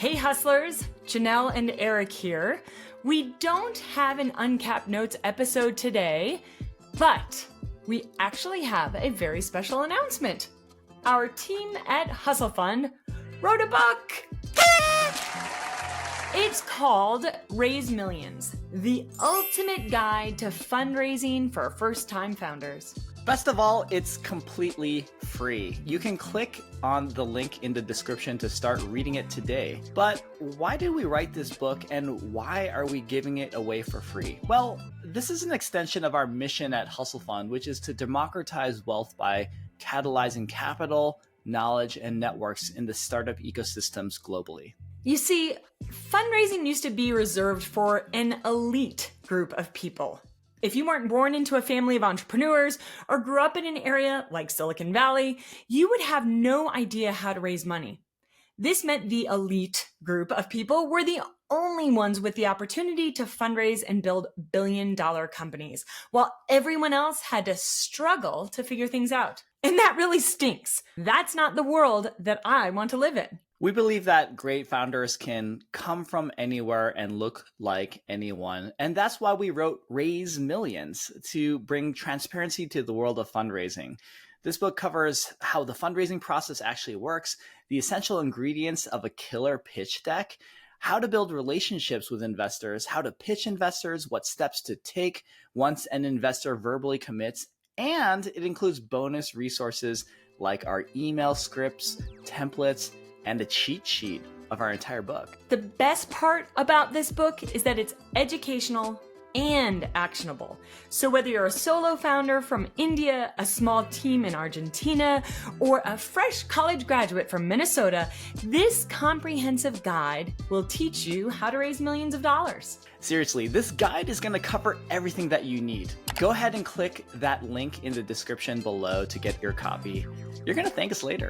Hey hustlers, Janelle and Eric here. We don't have an Uncapped Notes episode today, but we actually have a very special announcement. Our team at Hustle Fund wrote a book. It's called Raise Millions, the ultimate guide to fundraising for first-time founders. Best of all, it's completely free. You can click on the link in the description to start reading it today. But why did we write this book and why are we giving it away for free? Well, this is an extension of our mission at Hustle Fund, which is to democratize wealth by catalyzing capital, knowledge, and networks in the startup ecosystems globally. You see, fundraising used to be reserved for an elite group of people. If you weren't born into a family of entrepreneurs or grew up in an area like Silicon Valley, you would have no idea how to raise money. This meant the elite group of people were the only ones with the opportunity to fundraise and build billion-dollar companies, while everyone else had to struggle to figure things out. And that really stinks. That's not the world that I want to live in. We believe that great founders can come from anywhere and look like anyone. And that's why we wrote Raise Millions, to bring transparency to the world of fundraising. This book covers how the fundraising process actually works, the essential ingredients of a killer pitch deck, how to build relationships with investors, how to pitch investors, what steps to take once an investor verbally commits, and it includes bonus resources like our email scripts, templates, and a cheat sheet of our entire book. The best part about this book is that it's educational and actionable. So whether you're a solo founder from India, a small team in Argentina, or a fresh college graduate from Minnesota, this comprehensive guide will teach you how to raise millions of dollars. Seriously, this guide is going to cover everything that you need. Go ahead and click that link in the description below to get your copy. You're going to thank us later.